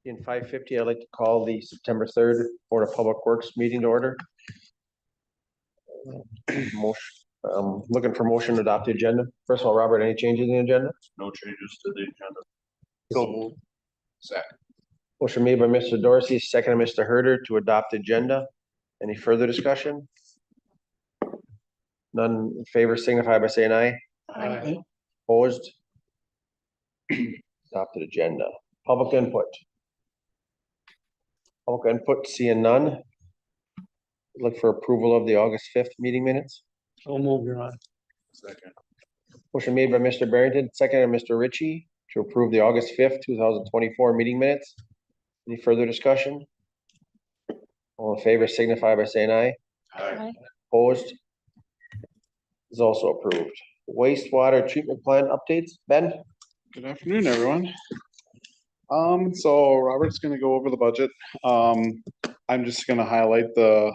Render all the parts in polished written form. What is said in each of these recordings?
In 5:50, I'd like to call the September 3rd Board of Public Works meeting to order. Looking for motion to adopt the agenda. First of all, Robert, any changes in the agenda? No changes to the agenda. So Second. motion made by Mr. Dorsey, second by Mr. Herder to adopt agenda. Any further discussion? None in favor signify by saying aye. Aye. Opposed? Adopted agenda. Public input. Public input, seeing none. Look for approval of the August 5th meeting minutes. So move, Your Honor. Second. Motion made by Mr. Barrington, second by Mr. Ritchie to approve the August 5th, 2024 meeting minutes. Any further discussion? All in favor signify by saying aye. Aye. Opposed? Is also approved. Wastewater treatment plant updates, Ben? Good afternoon, everyone. So Robert's gonna go over the budget. I'm just gonna highlight the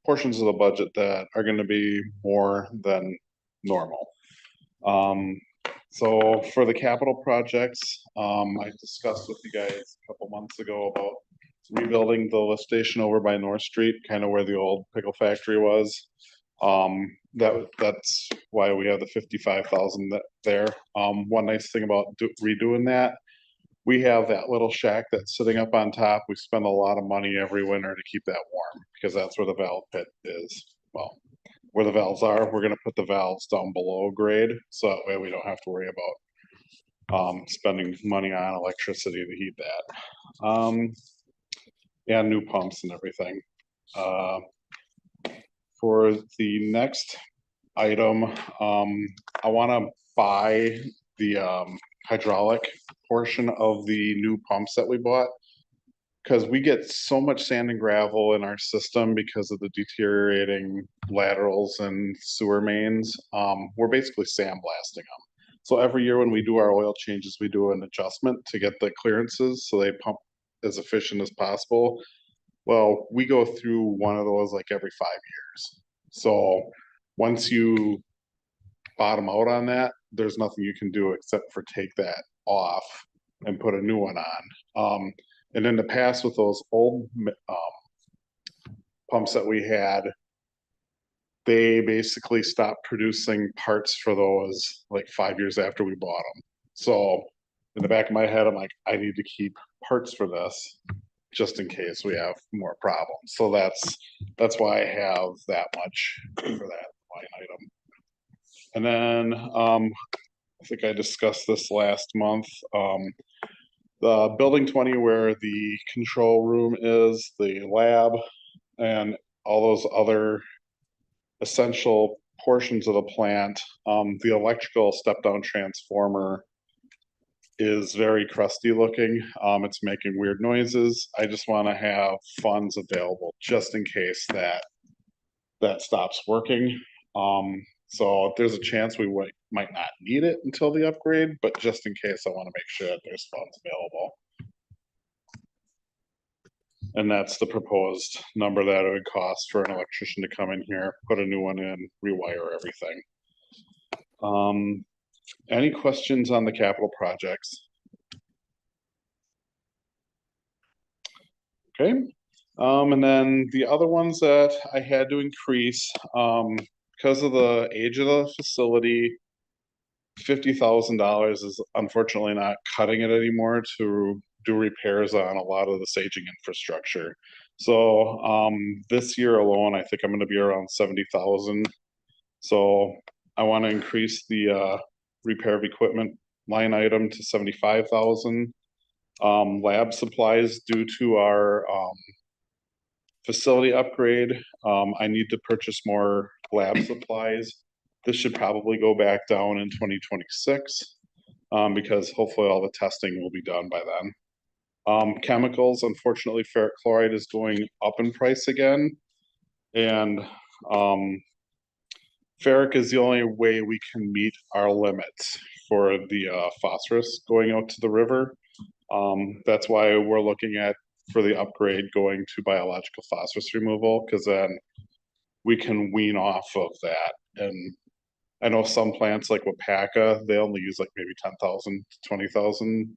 portions of the budget that are gonna be more than normal. So for the capital projects, I discussed with you guys a couple months ago about rebuilding the lift station over by North Street, kind of where the old pickle factory was. That's why we have the 55,000 there. One nice thing about redoing that, we have that little shack that's sitting up on top. We spend a lot of money every winter to keep that warm because that's where the valve pit is. Well, where the valves are, we're gonna put the valves down below grade, so that way we don't have to worry about spending money on electricity to heat that. And new pumps and everything. For the next item, I wanna buy the hydraulic portion of the new pumps that we bought. Cause we get so much sand and gravel in our system because of the deteriorating laterals and sewer mains. We're basically sandblasting them. So every year when we do our oil changes, we do an adjustment to get the clearances so they pump as efficient as possible. Well, we go through one of those like every 5 years. So once you bottom out on that, there's nothing you can do except for take that off and put a new one on. And in the past with those old pumps that we had, they basically stopped producing parts for those like 5 years after we bought them. So in the back of my head, I'm like, I need to keep parts for this just in case we have more problems. So that's why I have that much for that line item. And then I think I discussed this last month. The building 20 where the control room is, the lab, and all those other essential portions of the plant, the electrical step-down transformer is very crusty looking. It's making weird noises. I just want to have funds available just in case that stops working. So there's a chance we might not need it until the upgrade, but just in case, I want to make sure that there's funds available. And that's the proposed number that it would cost for an electrician to come in here, put a new one in, rewire everything. Any questions on the capital projects? Okay, and then the other ones that I had to increase, because of the age of the facility, $50,000 is unfortunately not cutting it anymore to do repairs on a lot of the saging infrastructure. So this year alone, I think I'm going to be around 70,000. So I want to increase the repair of equipment line item to 75,000. Lab supplies due to our facility upgrade. I need to purchase more lab supplies. This should probably go back down in 2026 because hopefully all the testing will be done by then. Chemicals, unfortunately, ferric chloride is going up in price again. And ferric is the only way we can meet our limits for the phosphorus going out to the river. That's why we're looking at, for the upgrade, going to biological phosphorus removal, because then we can wean off of that. And I know some plants like Wapaka, they only use like maybe 10,000 to 20,000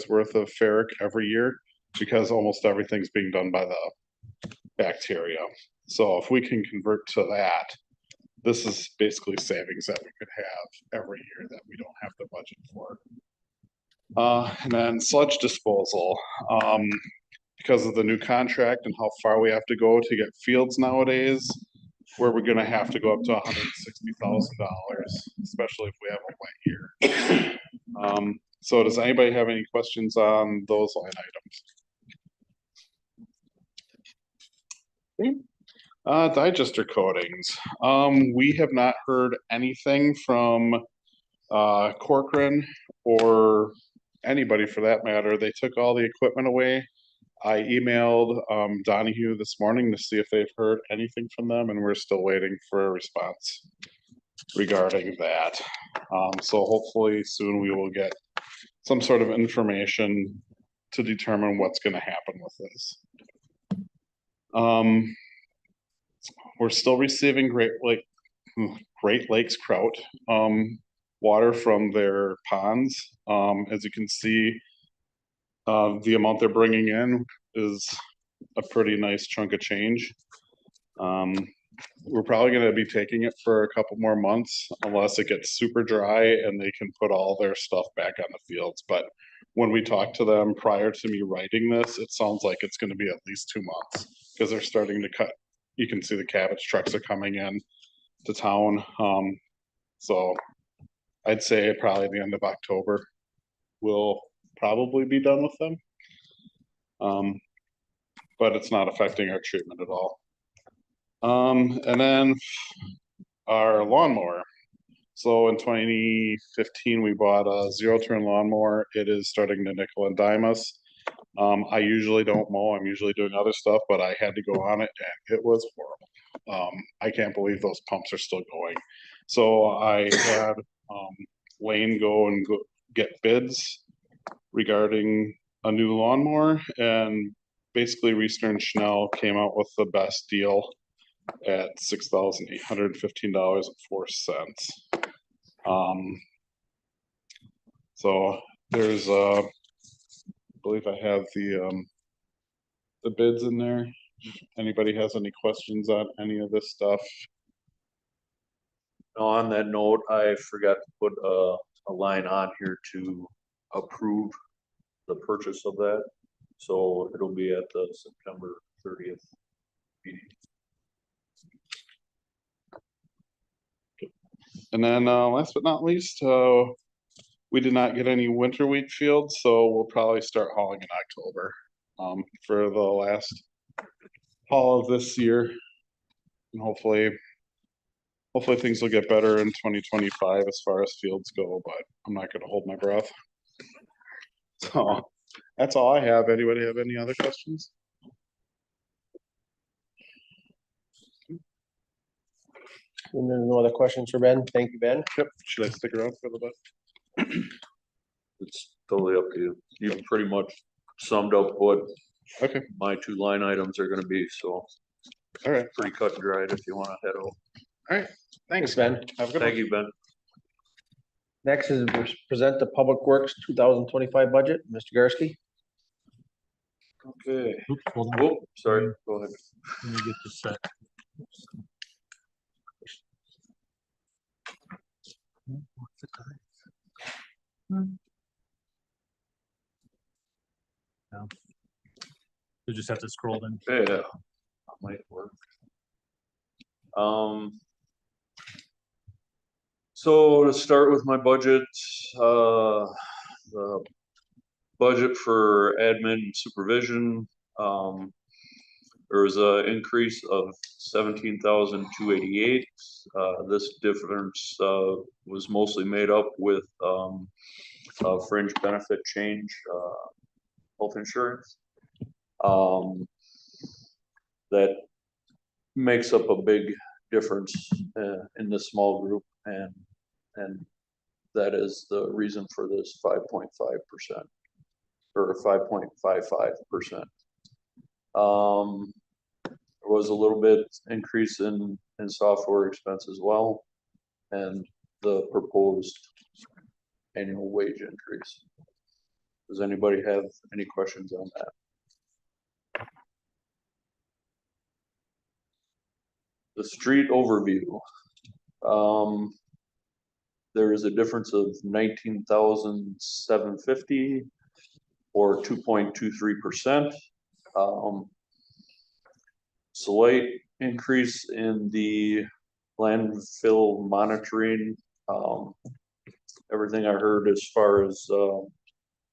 worth of ferric every year because almost everything's being done by the bacteria. So if we can convert to that, this is basically savings that we could have every year that we don't have the budget for. And then sludge disposal, because of the new contract and how far we have to go to get fields nowadays, where we're gonna have to go up to $160,000, especially if we have a wet year. So does anybody have any questions on those line items? Digester coatings. We have not heard anything from Corcoran or anybody for that matter. They took all the equipment away. I emailed Donahue this morning to see if they've heard anything from them, and we're still waiting for a response regarding that. So hopefully soon we will get some sort of information to determine what's going to happen with this. We're still receiving Great Lakes trout water from their ponds. As you can see, the amount they're bringing in is a pretty nice chunk of change. We're probably going to be taking it for a couple more months unless it gets super dry and they can put all their stuff back on the fields. But when we talked to them prior to me writing this, it sounds like it's going to be at least 2 months because they're starting to cut. You can see the cabbage trucks are coming in to town. So I'd say probably the end of October we'll probably be done with them. But it's not affecting our treatment at all. And then our lawnmower. So in 2015, we bought a 0-turn lawnmower. It is starting to nickel and dime us. I usually don't mow. I'm usually doing other stuff, but I had to go on it and it was horrible. I can't believe those pumps are still going. So I had Wayne go and get bids regarding a new lawnmower, and basically Reester and Schnell came out with the best deal at $6,815.04. So there's I believe I have the bids in there. Anybody has any questions on any of this stuff? On that note, I forgot to put a line on here to approve the purchase of that. So it'll be at the September 30th meeting. And then last but not least, we did not get any winter wheat fields, so we'll probably start hauling in October for the last haul of this year. And hopefully things will get better in 2025 as far as fields go, but I'm not going to hold my breath. So that's all I have. Anybody have any other questions? And then no other questions for Ben? Thank you, Ben. Yep. Should I stick around for a little bit? It's totally up to you. You pretty much summed up what Okay. my 2 line items are gonna be, so All right. pretty cut and dried if you wanna head over. Thanks, Thanks. Ben. Have a good Thank one. you, Ben. Next is present the Public Works 2025 budget. Mr. Garski. Okay. Oops, hold on. Oh, sorry, go ahead. Let me get this set. What's the time? No. You just have to scroll then. Yeah, that might work. So to start with my budget, the budget for admin and supervision, there was an increase of 17,288. This difference was mostly made up with a fringe benefit change, health insurance. That makes up a big difference in this small group, and that is the reason for this 5.5% or 5.55%. There was a little bit increase in software expense as well, and the proposed annual wage increase. Does anybody have any questions on that? The street overview. There is a difference of 19,750 or 2.23%. Slight increase in the landfill monitoring. Everything I heard as far as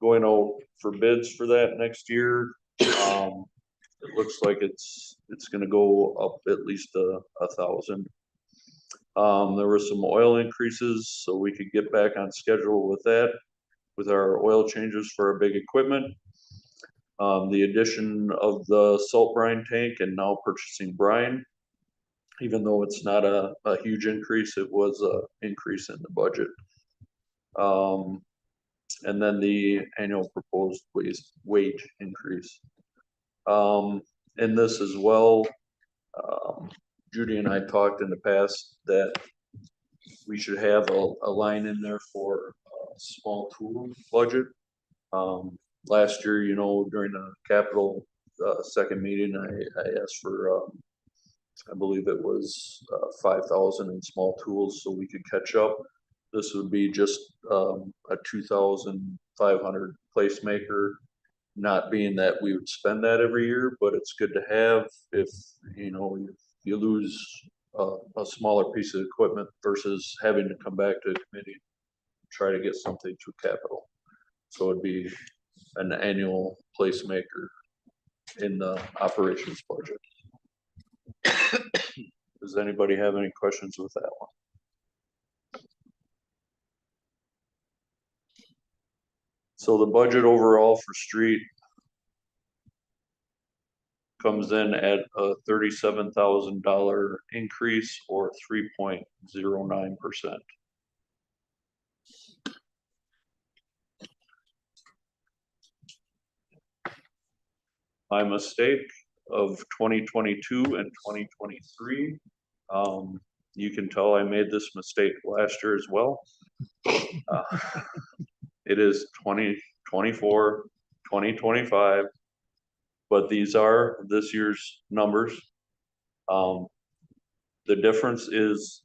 going out for bids for that next year. It looks like it's gonna go up at least 1,000. There were some oil increases, so we could get back on schedule with that, with our oil changes for our big equipment. The addition of the salt brine tank and now purchasing brine. Even though it's not a huge increase, it was a increase in the budget. And then the annual proposed wage increase. In this as well, Judy and I talked in the past that we should have a line in there for a small tool budget. Last year, you know, during the capital second meeting, I asked for I believe it was 5,000 in small tools so we could catch up. This would be just a 2,500 placemaker. Not being that we would spend that every year, but it's good to have if, you know, you lose a smaller piece of equipment versus having to come back to a committee, try to get something to capital. So it'd be an annual placemaker in the operations budget. Does anybody have any questions with that one? So the budget overall for street comes in at a $37,000 increase or 3.09%. My mistake of 2022 and 2023. You can tell I made this mistake last year as well. It is 2024, 2025, but these are this year's numbers. The difference is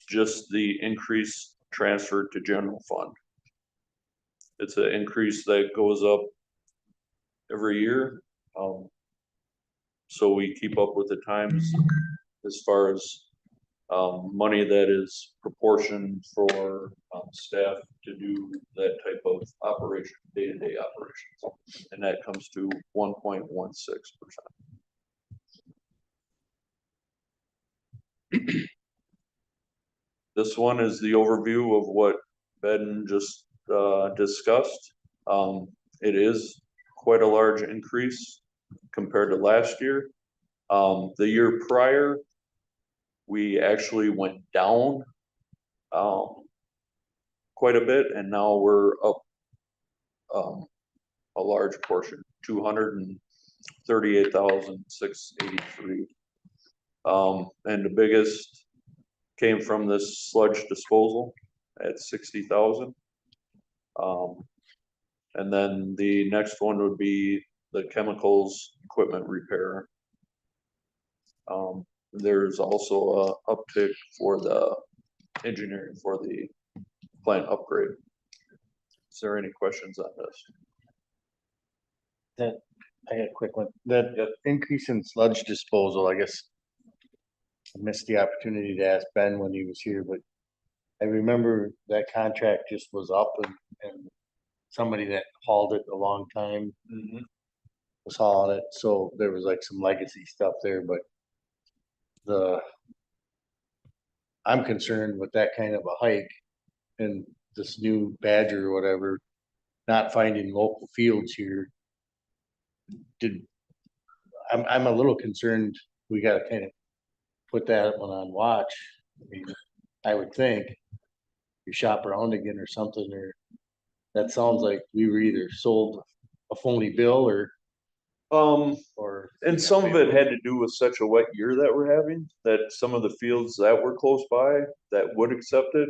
just the increase transferred to general fund. It's an increase that goes up every year. So we keep up with the times as far as money that is proportioned for staff to do that type of operation, day-to-day operations. And that comes to 1.16%. This one is the overview of what Ben just discussed. It is quite a large increase compared to last year. The year prior, we actually went down quite a bit, and now we're up a large portion, 238,683. And the biggest came from this sludge disposal at 60,000. And then the next one would be the chemicals equipment repair. There's also a uptick for the engineering for the plant upgrade. Is there any questions on this? I got a quick one. That increase in sludge disposal, I guess. I missed the opportunity to ask Ben when he was here, but I remember that contract just was up and somebody that hauled it a long time was hauling it. So there was like some legacy stuff there, but I'm concerned with that kind of a hike and this new Badger or whatever, not finding local fields here. I'm a little concerned. We gotta kind of put that one on watch. I mean, I would think you shop around again or something, or that sounds like we were either sold a phony bill or. And some of it had to do with such a wet year that we're having, that some of the fields that were close by that would accept it,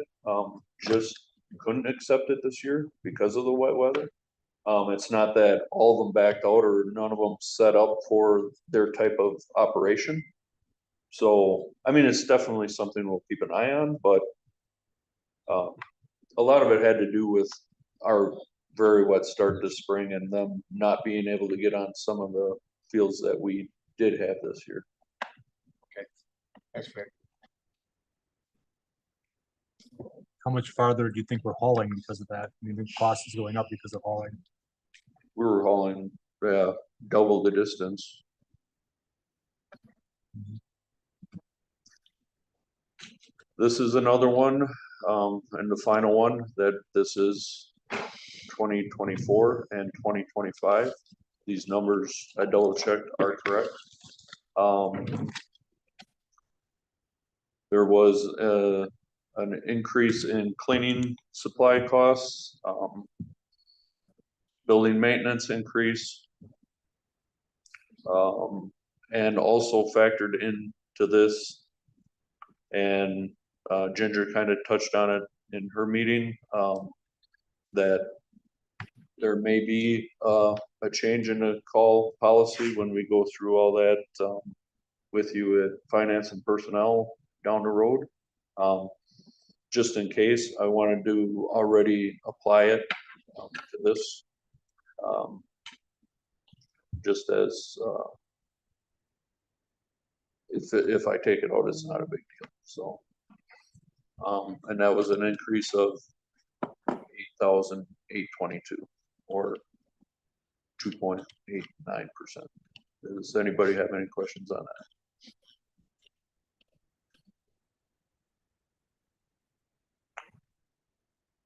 just couldn't accept it this year because of the wet weather. It's not that all of them backed out or none of them set up for their type of operation. So, I mean, it's definitely something we'll keep an eye on, but a lot of it had to do with our very wet start this spring and them not being able to get on some of the fields that we did have this year. That's fair. How much farther do you think we're hauling because of that? I mean, the cost is going up because of hauling. We were hauling, double the distance. This is another one, and the final one that this is 2024 and 2025. These numbers I double checked are correct. There was an increase in cleaning supply costs, building maintenance increase. And also factored into this, and Ginger kind of touched on it in her meeting, that there may be a change in the call policy when we go through all that with you at finance and personnel down the road. Just in case, I wanted to already apply it to this. Just as if I take it out, it's not a big deal. So, and that was an increase of 8,822 or 2.89%. Does anybody have any questions on that?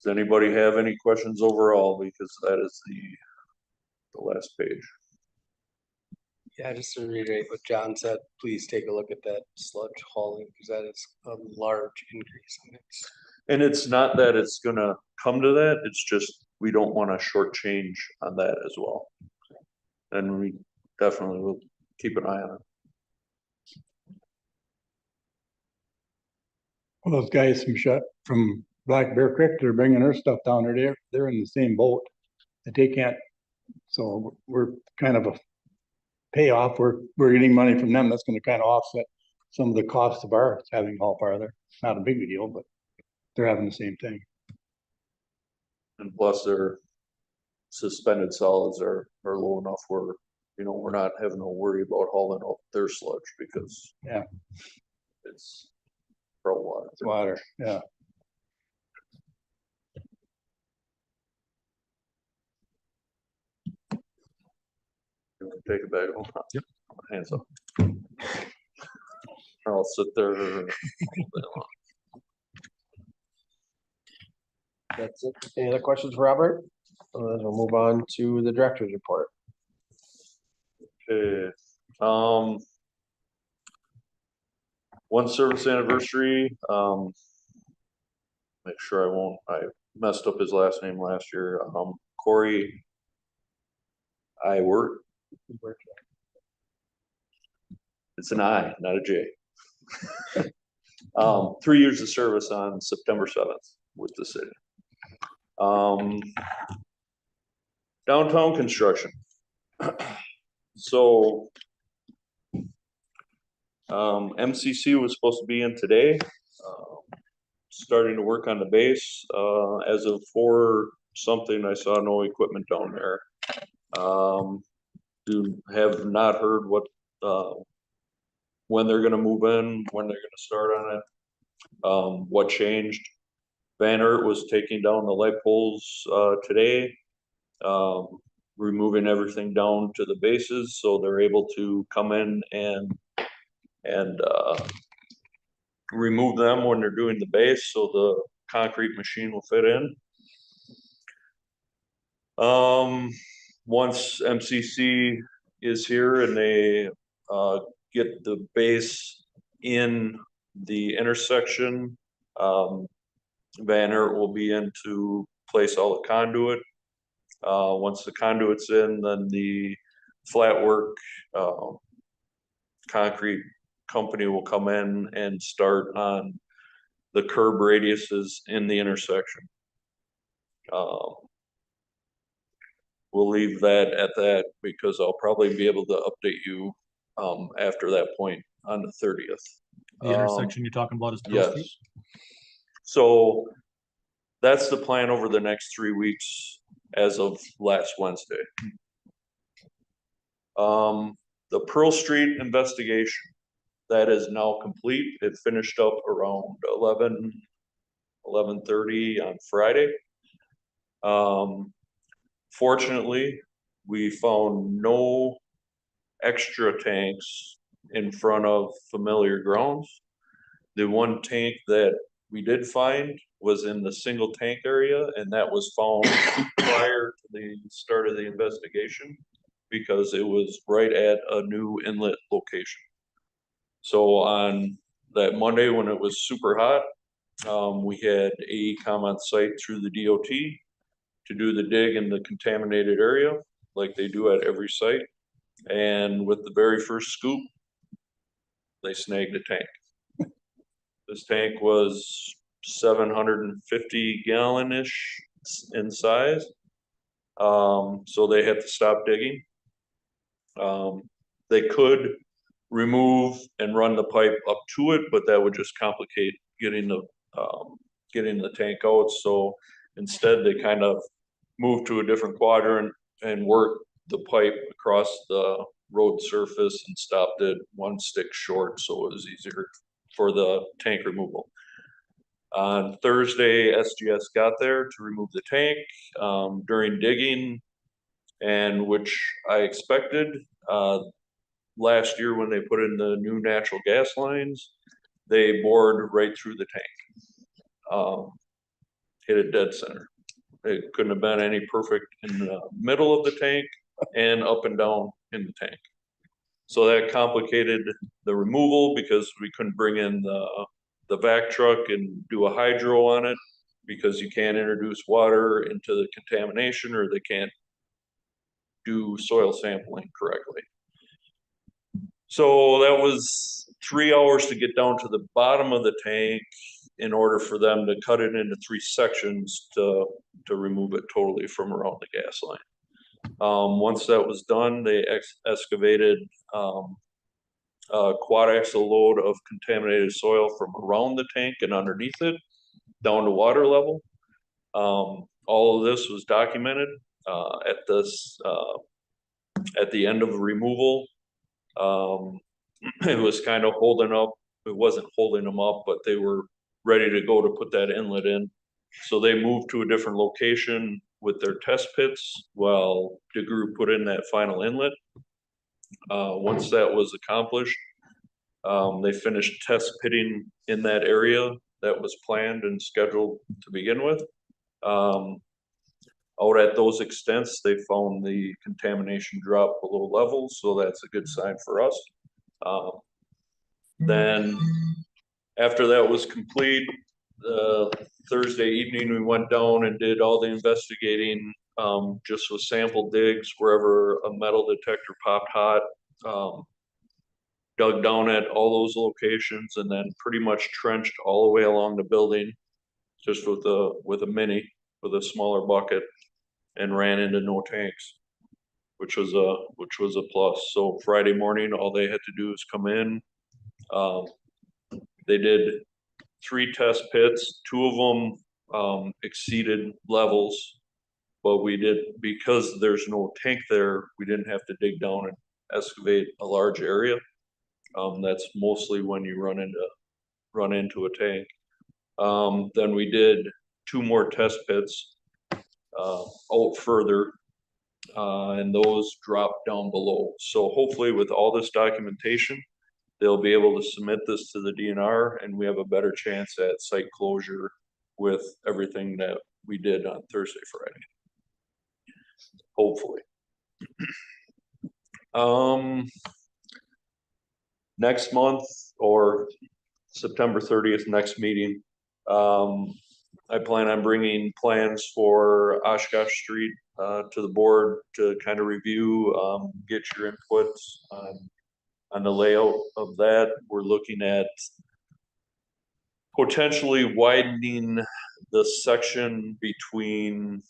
Does anybody have any questions overall? Because that is the last page. Yeah, just to reiterate what John said, please take a look at that sludge hauling, because that is a large increase. And it's not that it's gonna come to that, it's just, we don't want to shortchange on that as well. And we definitely will keep an eye on it. Well, those guys from Black Bear Creek, they're bringing their stuff down there. They're in the same boat that they can't. So we're kind of a payoff. We're getting money from them. That's going to kind of offset some of the costs of our having to haul farther. Not a big deal, but they're having the same thing. And plus their suspended solids are low enough where, you know, we're not having to worry about hauling out their sludge because Yeah. it's pro water. It's water, yeah. You wanna take it back home? Yep. Hands up. I'll sit there. That's it. Any other questions for Robert? Otherwise, we'll move on to the director's report. Okay, one service anniversary, make sure I messed up his last name last year, Corey Iwert. It's an I, not a J. 3 years of service on September 7th with the city. Downtown construction. So MCC was supposed to be in today, starting to work on the base. As of 4 something, I saw no equipment down there. You have not heard what when they're gonna move in, when they're gonna start on it, what changed. Van Aert was taking down the light poles today, removing everything down to the bases, so they're able to come in and remove them when they're doing the base, so the concrete machine will fit in. Once MCC is here and they get the base in the intersection, Van Aert will be in to place all the conduit. Once the conduit's in, then the flat work concrete company will come in and start on the curb radiuses in the intersection. we'll leave that at that because I'll probably be able to update you after that point on the 30th. The intersection you're talking about is Pearl Street? Yes. So that's the plan over the next 3 weeks as of last Wednesday. The Pearl Street investigation, that is now complete. It finished up around 11:30 on Friday. Fortunately, we found no extra tanks in front of familiar grounds. The one tank that we did find was in the single tank area, and that was found prior to the start of the investigation because it was right at a new inlet location. So on that Monday when it was super hot, we had AECom on site through the DOT to do the dig in the contaminated area like they do at every site. And with the very first scoop, they snagged a tank. This tank was 750 gallon-ish in size. So they had to stop digging. They could remove and run the pipe up to it, but that would just complicate getting the tank out. So instead, they kind of moved to a different quadrant and worked the pipe across the road surface and stopped it one stick short, so it was easier for the tank removal. On Thursday, SGS got there to remove the tank during digging, and which I expected. Last year when they put in the new natural gas lines, they bored right through the tank. Hit it dead center. It couldn't have been any perfect in the middle of the tank and up and down in the tank. So that complicated the removal because we couldn't bring in the vac truck and do a hydro on it because you can't introduce water into the contamination or they can't do soil sampling correctly. So that was 3 hours to get down to the bottom of the tank in order for them to cut it into 3 sections to remove it totally from around the gas line. Once that was done, they excavated a quad axle load of contaminated soil from around the tank and underneath it down to water level. All of this was documented at the end of the removal. It was kind of holding up. It wasn't holding them up, but they were ready to go to put that inlet in. So they moved to a different location with their test pits while DeGroot put in that final inlet. Once that was accomplished, they finished test pitting in that area that was planned and scheduled to begin with. Out at those extents, they found the contamination drop below level, so that's a good sign for us. Then after that was complete, Thursday evening, we went down and did all the investigating, just with sample digs wherever a metal detector popped hot. Dug down at all those locations and then pretty much trenched all the way along the building, just with a mini, with a smaller bucket, and ran into no tanks, which was a plus. So Friday morning, all they had to do is come in. They did 3 test pits. 2 of them exceeded levels, but because there's no tank there, we didn't have to dig down and excavate a large area. That's mostly when you run into a tank. Then we did 2 more test pits out further, and those dropped down below. So hopefully with all this documentation, they'll be able to submit this to the DNR and we have a better chance at site closure with everything that we did on Thursday, Friday. Hopefully. Next month or September 30th, next meeting, I plan on bringing plans for Oshkosh Street to the board to kind of review, get your inputs on the layout of that. We're looking at potentially widening the section between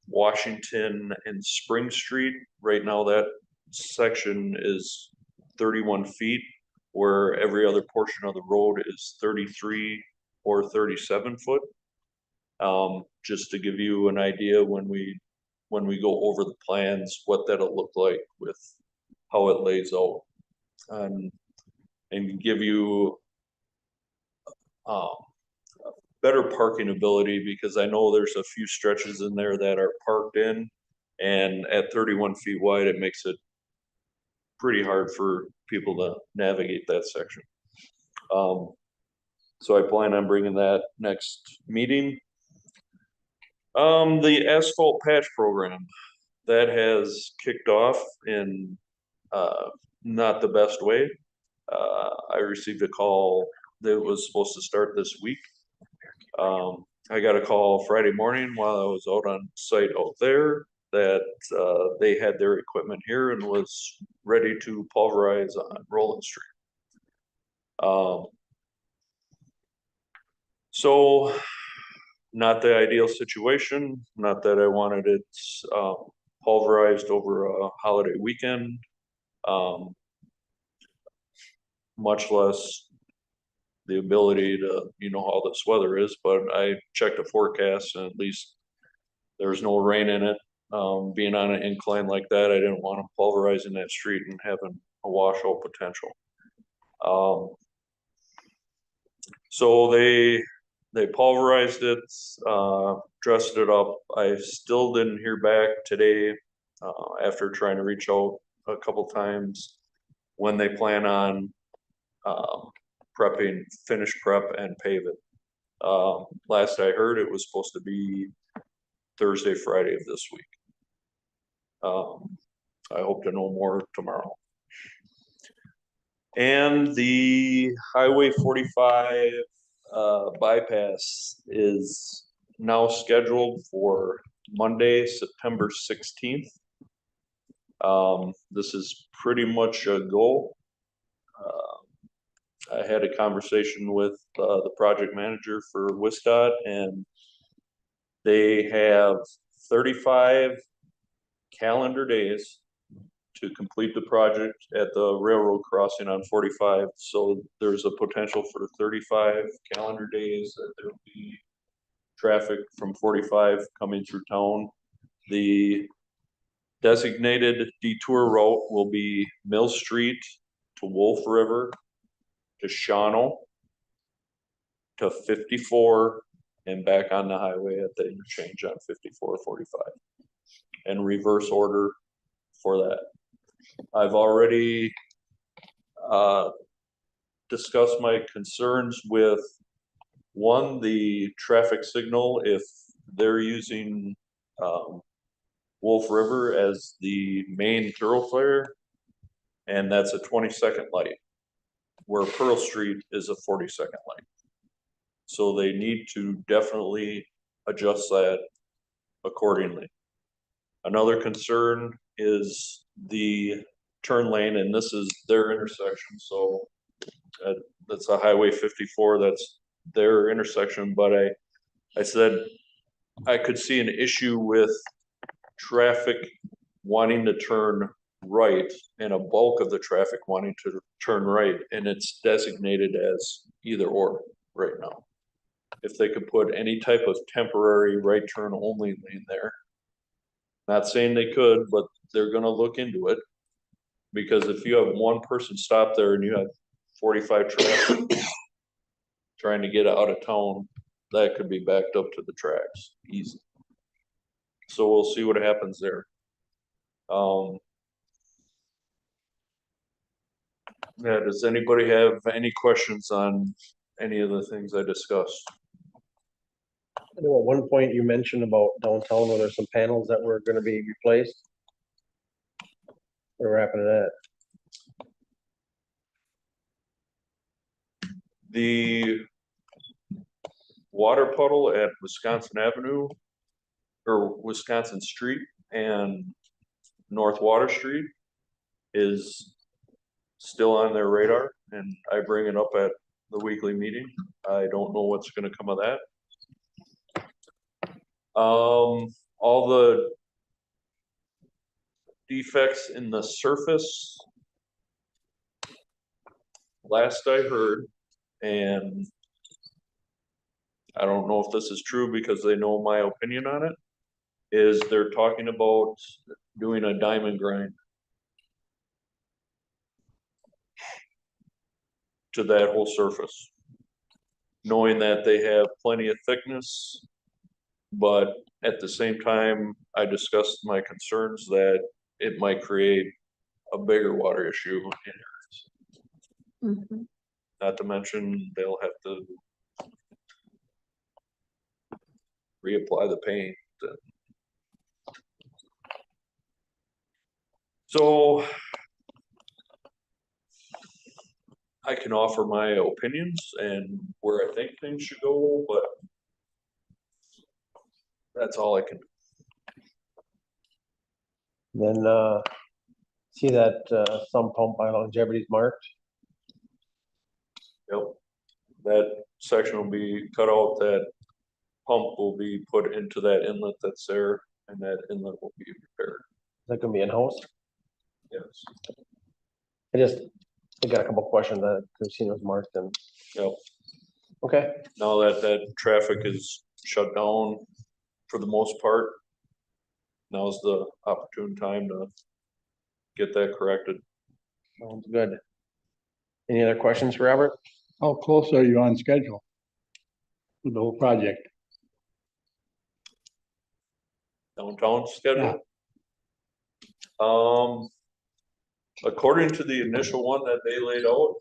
Washington and Spring Street. Right now, that section is 31 feet, where every other portion of the road is 33 or 37 foot. Just to give you an idea when we go over the plans, what that'll look like with how it lays out. And give you better parking ability, because I know there's a few stretches in there that are parked in, and at 31 feet wide, it makes it pretty hard for people to navigate that section. So I plan on bringing that next meeting. The asphalt patch program, that has kicked off in not the best way. I received a call that was supposed to start this week. I got a call Friday morning while I was out on site out there that they had their equipment here and was ready to pulverize on Roland Street. So not the ideal situation, not that I wanted it pulverized over a holiday weekend, much less the ability to, you know how this weather is, but I checked the forecast and at least there's no rain in it. Being on an incline like that, I didn't want them pulverizing that street and having a washout potential. So they pulverized it, dressed it up. I still didn't hear back today, after trying to reach out a couple times, when they plan on prepping, finish prep and pave it. Last I heard, it was supposed to be Thursday, Friday of this week. I hope to know more tomorrow. And the Highway 45 bypass is now scheduled for Monday, September 16th. This is pretty much a go. I had a conversation with the project manager for WISDOT, and they have 35 calendar days to complete the project at the railroad crossing on 45. So there's a potential for 35 calendar days that there will be traffic from 45 coming through town. The designated detour route will be Mill Street to Wolf River to Shawano to 54 and back on the highway at the interchange on 54, 45, and reverse order for that. I've already discussed my concerns with the traffic signal. If they're using Wolf River as the main thoroughfare, and that's a 20-second light, where Pearl Street is a 40-second light. So they need to definitely adjust that accordingly. Another concern is the turn lane, and this is their intersection, so that's a Highway 54, that's their intersection, but I said I could see an issue with traffic wanting to turn right and a bulk of the traffic wanting to turn right, and it's designated as either or right now. If they could put any type of temporary right turn only lane there, not saying they could, but they're gonna look into it. Because if you have one person stop there and you have 45 traffic trying to get out of town, that could be backed up to the tracks, easy. So we'll see what happens there. Yeah, does anybody have any questions on any of the things I discussed? I know at one point you mentioned about downtown where there's some panels that were gonna be replaced. What happened to that? The water puddle at Wisconsin Avenue or Wisconsin Street and North Water Street is still on their radar, and I bring it up at the weekly meeting. I don't know what's gonna come of that. all the defects in the surface. Last I heard, and I don't know if this is true because they know my opinion on it, is they're talking about doing a diamond grind to that whole surface. Knowing that they have plenty of thickness, but at the same time, I discussed my concerns that it might create a bigger water issue in areas. Mhm. Not to mention, they'll have to reapply the paint. So I can offer my opinions and where I think things should go, but that's all I can do. Then, see that, sump pump by Longevity's marked. Yep. That section will be cut out, that pump will be put into that inlet that's there, and that inlet will be repaired. Is that gonna be in-house? Yes. I got a couple questions that I've seen it was marked and, Yep. okay, Now that traffic is shut down for the most part, now's the opportune time to get that corrected. sounds good. Any other questions for Robert? How close are you on schedule? With the whole project? Downtown schedule? According to the initial one that they laid out,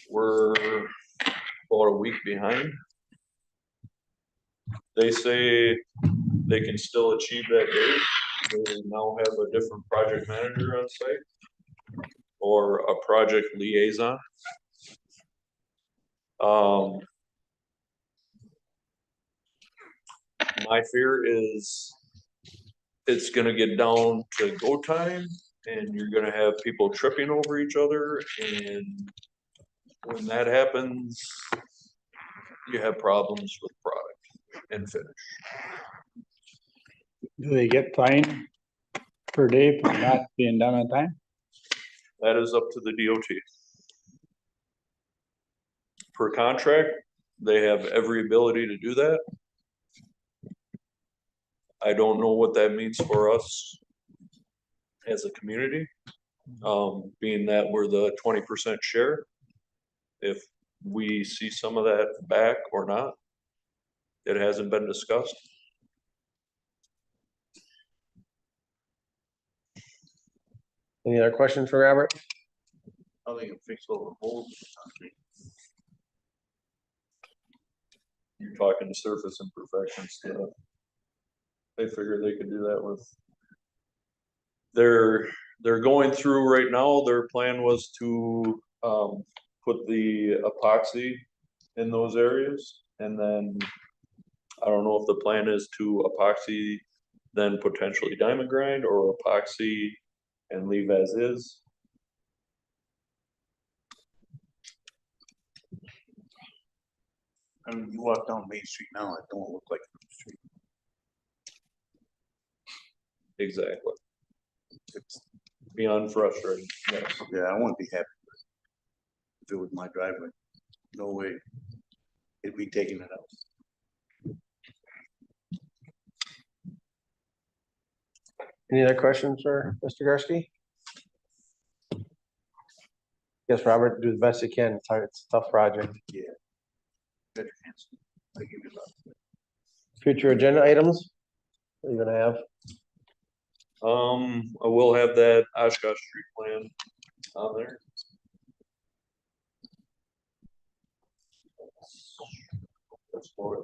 we're about a week behind. They say they can still achieve that date. They now have a different project manager on site or a project liaison. My fear is it's gonna get down to go time and you're gonna have people tripping over each other, and when that happens, you have problems with product and finish. Do they get fined per day for not being done on time? That is up to the DOT. Per contract, they have every ability to do that. I don't know what that means for us as a community, being that we're the 20% share. If we see some of that back or not, it hasn't been discussed. Any other questions for Robert? I think it fix all the holes. You're talking surface imperfections stuff. They figure they could do that with. They're going through right now, their plan was to, put the epoxy in those areas. And then, I don't know if the plan is to epoxy, then potentially diamond grind, or epoxy and leave as is. I mean, you walk down Main Street now, it don't look like a street. Exactly. It's, Beyond frustrating, yes. yeah, I wouldn't be happy with it. If it was my driveway, no way. It'd be taking it out. Any other questions for Mr. Gursky? Yes, Robert, do the best you can. It's hard, it's a tough project. Better chance. I give you that. Future agenda items? What are you gonna have? I will have that Oshkosh Street plan on there. That's for it.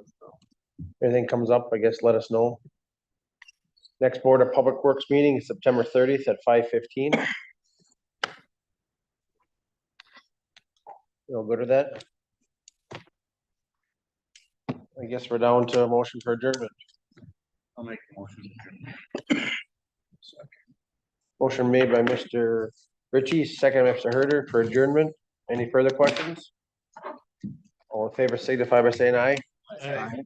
Anything comes up, I guess, let us know. Next Board of Public Works meeting is September 30th at 5:15. You'll go to that? I guess we're down to a motion for adjournment. I'll make the motion. Motion made by Mr. Ritchie, second by Mr. Herder for adjournment. Any further questions? All in favor signify by saying aye. Opposed?